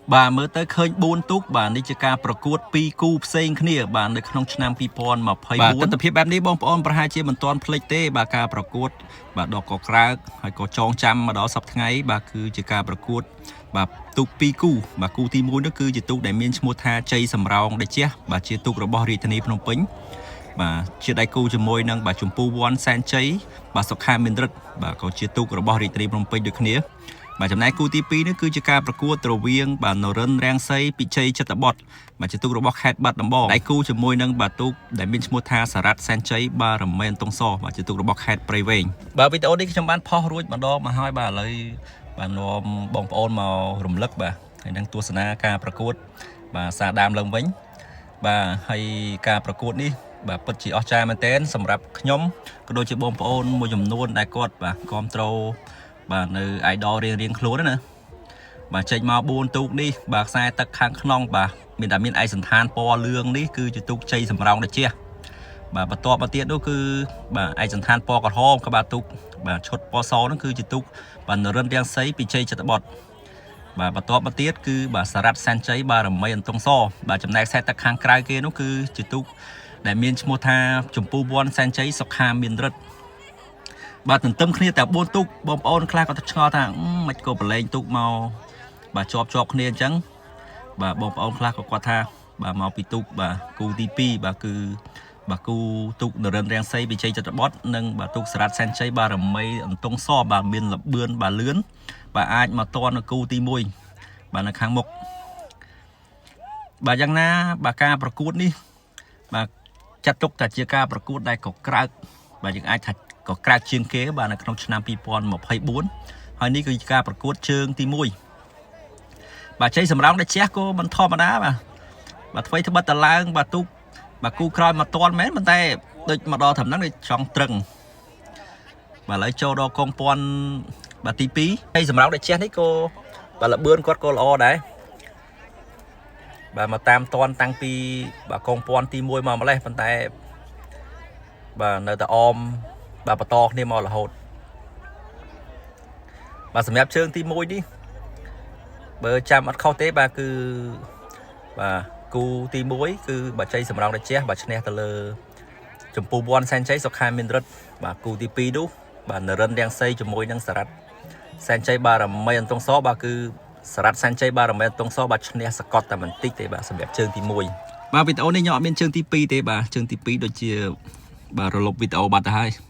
bà mới tới khơi buôn túc bà đi chơi caประกวด pi គូផ្សេងគ្នាបាទនៅក្នុងឆ្នាំ2024បាទទស្សនវិជ្ជាបែបនេះបងប្អូនប្រហែលជាមិនទាន់ភ្លេចទេបាទការប្រកួតបាទដកកក្រើកហើយក៏ចងចាំមកដល់សប្តាហ៍ថ្ងៃបាទគឺជាការប្រកួតបាទទូក2គូបាទគូទី1នោះគឺជាទូកដែលមានឈ្មោះថាជ័យសំរោងដែលជះបាទជាទូករបស់រាជធានីភ្នំពេញបាទជាដៃគូជាមួយនឹងបាទចម្ពូវ័នសែនជ័យបាទសុខាមានរិទ្ធបាទក៏ជាទូករបស់រាជធានីភ្នំពេញដូចគ្នាបាទចំណែកគូទី2នេះគឺជាការប្រកួតរវាងបាទនរិនរាំងសីពិជ័យចិត្តបុត្របាទជាទូករបស់ខេត្តបាត់ដំបងដៃគូជាមួយនឹងបាទទូកដែលមានឈ្មោះថាសារ៉ាត់សែនជ័យបាទរមែនតុងសបាទជាទូករបស់ខេត្តព្រៃវែងបាទវីដេអូនេះខ្ញុំបានផុសរួចម្ដងមកហើយបាទឥឡូវបាទនាំបងប្អូនមករំលឹកបាទហើយនឹងទស្សនាការប្រកួតបាទសារដើមឡើងវិញបាទហើយការប្រកួតនេះបាទពិតជាអស្ចារ្យមែនទែនសម្រាប់ខ្ញុំក៏ដូចជាបងប្អូនមួយចំនួនដែលគាត់បាទគាំទ្របាទនៅ idol រៀងខ្លួនណាបាទចេញមក4ទូកនេះបាទខ្សែទឹកខាងក្នុងបាទមានតែមានឯកសណ្ឋានពណ៌លឿងនេះគឺជាទូកជ័យសំរោងតាជះបាទបន្ទាប់មកទៀតនោះគឺបាទឯកសណ្ឋានពណ៌ក្រហមក៏បាទទូកបាទឈុតពណ៌សនោះគឺជាទូកបាទនរិនរាំងសីពិជ័យចិត្តបុត្របាទបន្ទាប់មកទៀតគឺបាទសារ៉ាត់សែនជ័យបាទរមែងអន្ទង់សបាទចំណែកខ្សែទឹកខាងក្រៅគេនោះគឺជាទូកដែលមានឈ្មោះថាចម្ពូវ័នសែនជ័យសុខាមានរិទ្ធបាទទន្ទឹមគ្នាតែ4ទូកបងប្អូនខ្លះក៏ឆ្ងល់ថាមិនក៏ប្រឡែងទូកមកបាទជាប់គ្នាអញ្ចឹងបាទបងប្អូនខ្លះក៏គាត់ថាបាទមកពីទូកបាទគូទី2បាទគឺបាទគូទូកនរិនរាំងសីវិជ័យចិត្តបុត្រនិងបាទទូកសារ៉ាត់សែនជ័យបាទរមែងអន្ទង់សបាទមានលបឿនបាទលឿនបាទអាចមកតនៅគូទី1បាទនៅខាងមុខបាទយ៉ាងណាបាទការប្រកួតនេះបាទចាត់ទុកថាជាការប្រកួតដែលក៏ក្រើកបាទយើងអាចថាក៏ក្រើកជាងគេបាទនៅក្នុងឆ្នាំ2024ហើយនេះគឺជាការប្រកួតជើងទី1បាទជ័យសំរោងដែលជះក៏មិនធម្មតាបាទថ្មីត្បិតតឡើងបាទទូកបាទគូក្រោយមកតន់មែនប៉ុន្តែដូចមកដល់ត្រឹមហ្នឹងដូចចង់ត្រឹងបាទឥឡូវចូលដល់កងពាន់បាទទី2ជ័យសំរោងដែលជះនេះក៏បាទលបឿនគាត់ក៏ល្អដែរបាទមកតាមតន់តាំងពីបាទកងពាន់ទី1មកម្លេះប៉ុន្តែបាទនៅតែអមបាទបន្តគ្នាមករហូតបាទសម្រាប់ជើងទី1នេះបើចាំអត់ខុសទេបាទគឺបាទគូទី1គឺបាទជ័យសំរោងតាជះបាទឈ្នះទៅលើចម្ពូវ័នសែនជ័យសុខាមានរិទ្ធបាទគូទី2នោះបាទនរិនរាំងសីជាមួយនឹងសារ៉ាត់សែនជ័យបាទរមែងអន្ទង់សបាទគឺសារ៉ាត់សែនជ័យបាទរមែងអន្ទង់សបាទឈ្នះសកត់តែបន្តិចទេបាទសម្រាប់ជើងទី1បាទវីដេអូនេះខ្ញុំអត់មានជើងទី2ទេបាទជើងទី2ដូចជាបាទរលប់វីដេអូបាត់ទៅហើយ